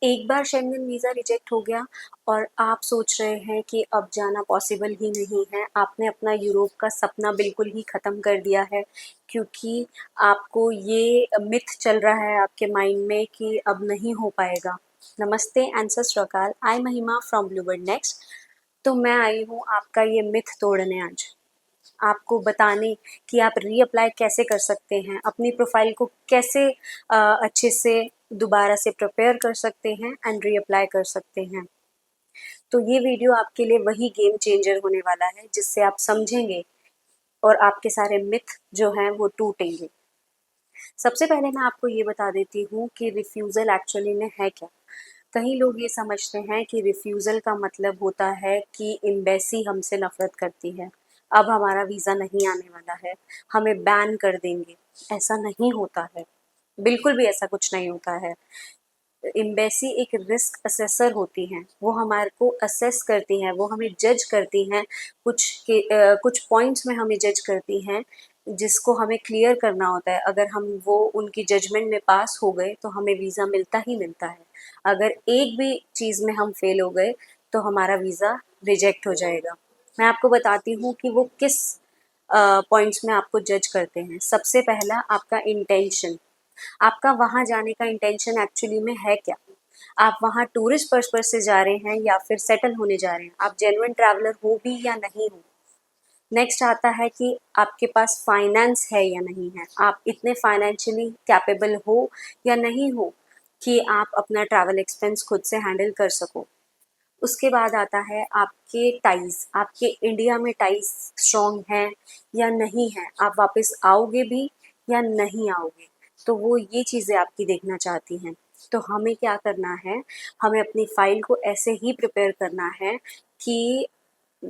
एक बार Schengen visa reject हो गया और आप सोच रहे हैं कि अब जाना पॉसिबल ही नहीं है। आपने अपना यूरोप का सपना बिल्कुल ही ख़त्म कर दिया है, क्योंकि आपको ये मिथ चल रहा है आपके माइंड में कि अब नहीं हो पाएगा। नमस्ते एंड सत श्री अकाल, आई महिमा फ्रॉम ब्लूबर्ड नेक्स्ट। तो मैं आई हूँ आपका ये मिथ तोड़ने आज, आपको बताने कि आप रीअप्लाई कैसे कर सकते हैं, अपनी प्रोफाइल को कैसे अच्छे से दोबारा से प्रिपेयर कर सकते हैं एंड रीअप्लाई कर सकते हैं। तो ये वीडियो आपके लिए वही गेम चेंजर होने वाला है जिससे आप समझेंगे और आपके सारे मिथ जो हैं वो टूटेंगे। सबसे पहले मैं आपको ये बता देती हूँ कि रिफ्यूज़ल एक्चुअली में है क्या। कई लोग ये समझते हैं कि रिफ्यूज़ल का मतलब होता है कि एम्बेसी हमसे नफ़रत करती है, अब हमारा वीज़ा नहीं आने वाला है, हमें बैन कर देंगे। ऐसा नहीं होता है, बिल्कुल भी ऐसा कुछ नहीं होता है। एम्बेसी एक रिस्क असेसर होती हैं, वो हमारे को असेस करती हैं, वो हमें जज करती हैं, कुछ पॉइंट्स में हमें जज करती हैं जिसको हमें क्लियर करना होता है। अगर हम वो उनकी जजमेंट में पास हो गए तो हमें वीज़ा मिलता ही मिलता है। अगर एक भी चीज़ में हम फेल हो गए तो हमारा वीज़ा रिजेक्ट हो जाएगा। मैं आपको बताती हूँ कि वो किस पॉइंट्स में आपको जज करते हैं। सबसे पहला, आपका इंटेंशन, आपका वहाँ जाने का इंटेंशन एक्चुअली में है क्या। आप वहाँ टूरिस्ट पर्पस से जा रहे हैं या फिर सेटल होने जा रहे हैं, आप जेन्युइन ट्रैवलर हो भी या नहीं हो। नेक्स्ट आता है कि आपके पास फाइनेंस है या नहीं है, आप इतने फाइनेंशियली कैपेबल हो या नहीं हो कि आप अपना ट्रैवल एक्सपेंस खुद से हैंडल कर सको। उसके बाद आता है आपके टाइज़, आपके इंडिया में टाइज़ स्ट्रॉन्ग हैं या नहीं हैं, आप वापस आओगे भी या नहीं आओगे। तो वो ये चीज़ें आपकी देखना चाहती हैं। तो हमें क्या करना है, हमें अपनी फ़ाइल को ऐसे ही प्रिपेयर करना है कि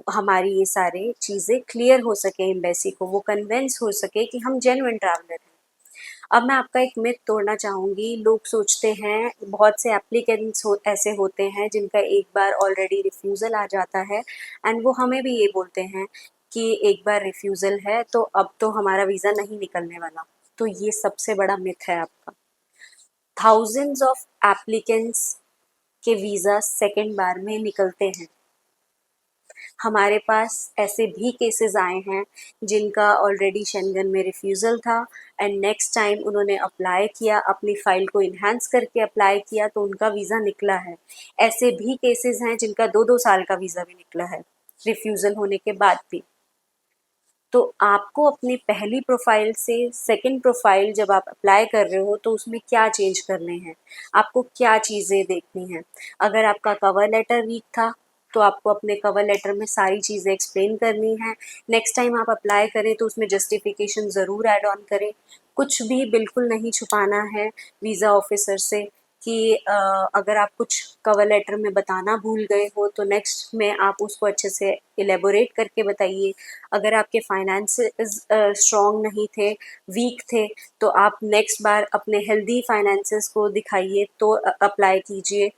हमारी ये सारी चीज़ें क्लियर हो सके, एम्बेसी को वो कन्विंस हो सके कि हम जेन्युइन ट्रैवलर हैं। अब मैं आपका एक मिथ तोड़ना चाहूँगी। लोग सोचते हैं, बहुत से एप्लीकेंट्स ऐसे होते हैं जिनका एक बार ऑलरेडी रिफ्यूज़ल आ जाता है एंड वो हमें भी ये बोलते हैं कि एक बार रिफ्यूज़ल है तो अब तो हमारा वीज़ा नहीं निकलने वाला। तो ये सबसे बड़ा मिथ है आपका। थाउजेंड्स ऑफ एप्लीकेंट्स के वीज़ा सेकंड बार में निकलते हैं। हमारे पास ऐसे भी केसेस आए हैं जिनका ऑलरेडी शेंगन में रिफ्यूज़ल था एंड नेक्स्ट टाइम उन्होंने अप्लाई किया, अपनी फ़ाइल को इन्हांस करके अप्लाई किया तो उनका वीज़ा निकला है। ऐसे भी केसेस हैं जिनका 2-2 साल का वीज़ा भी निकला है, रिफ्यूज़ल होने के बाद भी। तो आपको अपनी पहली प्रोफाइल से सेकंड प्रोफाइल जब आप अप्लाई कर रहे हो तो उसमें क्या चेंज करने हैं, आपको क्या चीज़ें देखनी हैं। अगर आपका कवर लेटर वीक था तो आपको अपने कवर लेटर में सारी चीज़ें एक्सप्लेन करनी है। नेक्स्ट टाइम आप अप्लाई करें तो उसमें जस्टिफिकेशन ज़रूर ऐड ऑन करें। कुछ भी बिल्कुल नहीं छुपाना है वीज़ा ऑफिसर से कि अगर आप कुछ कवर लेटर में बताना भूल गए हो तो नेक्स्ट में आप उसको अच्छे से इलेबोरेट करके बताइए। अगर आपके फाइनेंसेस स्ट्रॉन्ग नहीं थे, वीक थे, तो आप नेक्स्ट बार अपने हेल्दी फाइनेंसेस को दिखाइए तो अप्लाई कीजिए।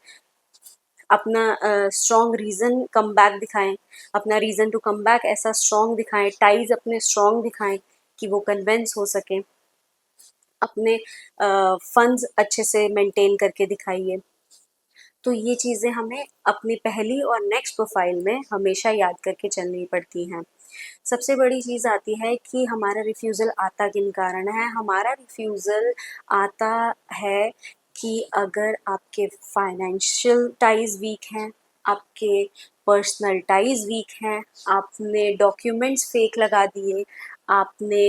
अपना स्ट्रॉन्ग रीज़न कम बैक दिखाएं, अपना रीज़न टू कम बैक ऐसा स्ट्रॉन्ग दिखाएं, टाइज अपने स्ट्रॉन्ग दिखाएं कि वो कन्विंस हो सकें। अपने फंड्स अच्छे से मेंटेन करके दिखाइए। तो ये चीज़ें हमें अपनी पहली और नेक्स्ट प्रोफाइल में हमेशा याद करके चलनी पड़ती हैं। सबसे बड़ी चीज़ आती है कि हमारा रिफ्यूज़ल आता किन कारण है। हमारा रिफ्यूज़ल आता है कि अगर आपके फाइनेंशियल टाइज़ वीक हैं, आपके पर्सनल टाइज़ वीक हैं, आपने डॉक्यूमेंट्स फेक लगा दिए, आपने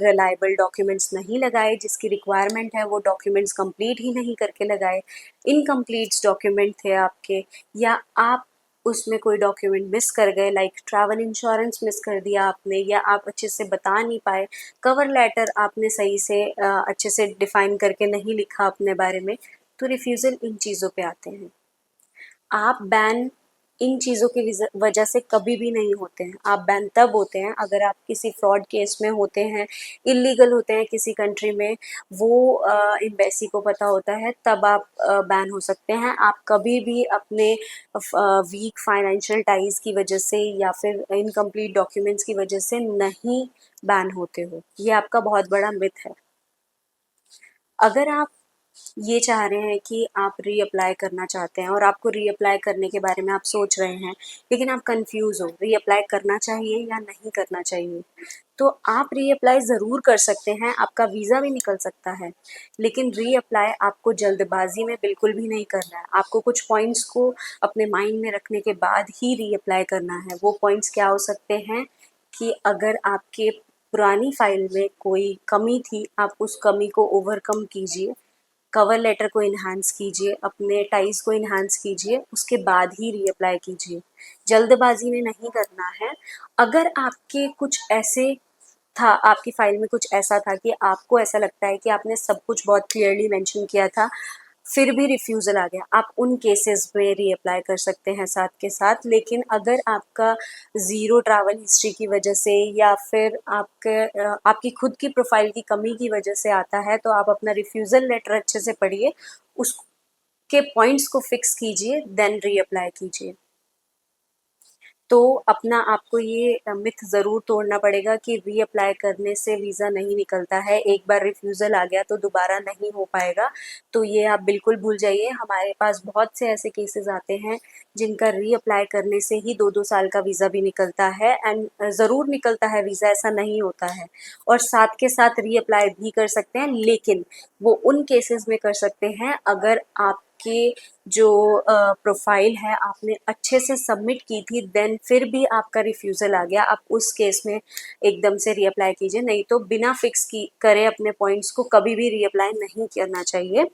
रिलायबल डॉक्यूमेंट्स नहीं लगाए, जिसकी रिक्वायरमेंट है वो डॉक्यूमेंट्स कंप्लीट ही नहीं करके लगाए, इनकम्प्लीट डॉक्यूमेंट थे आपके, या आप उसमें कोई डॉक्यूमेंट मिस कर गए, लाइक ट्रैवल इंश्योरेंस मिस कर दिया आपने, या आप अच्छे से बता नहीं पाए, कवर लेटर आपने सही से अच्छे से डिफाइन करके नहीं लिखा अपने बारे में, तो रिफ्यूज़ल इन चीज़ों पे आते हैं। आप बैन इन चीज़ों की वजह से कभी भी नहीं होते हैं। आप बैन तब होते हैं अगर आप किसी फ्रॉड केस में होते हैं, इलीगल होते हैं किसी कंट्री में, वो एम्बेसी को पता होता है, तब आप बैन हो सकते हैं। आप कभी भी अपने वीक फाइनेंशियल टाइज़ की वजह से या फिर इनकम्प्लीट डॉक्यूमेंट्स की वजह से नहीं बैन होते हो। ये आपका बहुत बड़ा मिथ है। अगर आप ये चाह रहे हैं कि आप रीअप्लाई करना चाहते हैं और आपको रीअप्लाई करने के बारे में आप सोच रहे हैं, लेकिन आप कंफ्यूज हो रीअप्लाई करना चाहिए या नहीं करना चाहिए। तो आप रीअप्लाई ज़रूर कर सकते हैं, आपका वीज़ा भी निकल सकता है, लेकिन रीअप्लाई आपको जल्दबाजी में बिल्कुल भी नहीं करना है। आपको कुछ पॉइंट्स को अपने माइंड में रखने के बाद ही रीअप्लाई करना है। वो पॉइंट्स क्या हो सकते हैं कि अगर आपके पुरानी फाइल में कोई कमी थी, आप उस कमी को ओवरकम कीजिए, कवर लेटर को इन्हांस कीजिए, अपने टाइज को इन्हांस कीजिए, उसके बाद ही रीअप्लाई कीजिए। जल्दबाजी में नहीं करना है। अगर आपके कुछ ऐसे था, आपकी फाइल में कुछ ऐसा था कि आपको ऐसा लगता है कि आपने सब कुछ बहुत क्लियरली मेंशन किया था, फिर भी रिफ्यूज़ल आ गया, आप उन केसेस में रीअप्लाई कर सकते हैं साथ के साथ। लेकिन अगर आपका ज़ीरो ट्रैवल हिस्ट्री की वजह से या फिर आपकी खुद की प्रोफाइल की कमी की वजह से आता है, तो आप अपना रिफ्यूज़ल लेटर अच्छे से पढ़िए, उसके पॉइंट्स को फिक्स कीजिए, देन रीअप्लाई कीजिए। तो अपना आपको ये मिथ ज़रूर तोड़ना पड़ेगा कि रीअप्लाई करने से वीज़ा नहीं निकलता है, एक बार रिफ्यूज़ल आ गया तो दोबारा नहीं हो पाएगा। तो ये आप बिल्कुल भूल जाइए। हमारे पास बहुत से ऐसे केसेस आते हैं जिनका रीअप्लाई करने से ही 2-2 साल का वीज़ा भी निकलता है, एंड ज़रूर निकलता है वीज़ा, ऐसा नहीं होता है। और साथ के साथ रीअप्लाई भी कर सकते हैं, लेकिन वो उन केसेस में कर सकते हैं अगर आपके जो प्रोफाइल है आपने अच्छे से सबमिट की थी, देन फिर भी आपका रिफ्यूज़ल आ गया, आप उस केस में एकदम से रीअप्लाई कीजिए। नहीं तो बिना फिक्स की करे अपने पॉइंट्स को कभी भी रीअप्लाई नहीं करना चाहिए।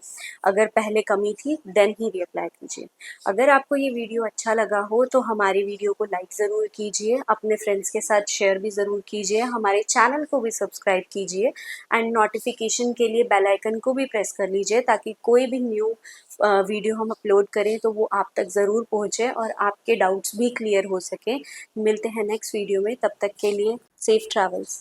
अगर पहले कमी थी देन ही रीअप्लाई कीजिए। अगर आपको ये वीडियो अच्छा लगा हो तो हमारी वीडियो को लाइक ज़रूर कीजिए, अपने फ्रेंड्स के साथ शेयर भी ज़रूर कीजिए, हमारे चैनल को भी सब्सक्राइब कीजिए, एंड नोटिफिकेशन के लिए बेल आइकन को भी प्रेस कर लीजिए, ताकि कोई भी न्यू वीडियो हम अपलोड करें तो वो आप तक ज़रूर पहुँचे और आपके डाउट्स भी क्लियर हो सकें। मिलते हैं नेक्स्ट वीडियो में, तब तक के लिए सेफ ट्रैवल्स।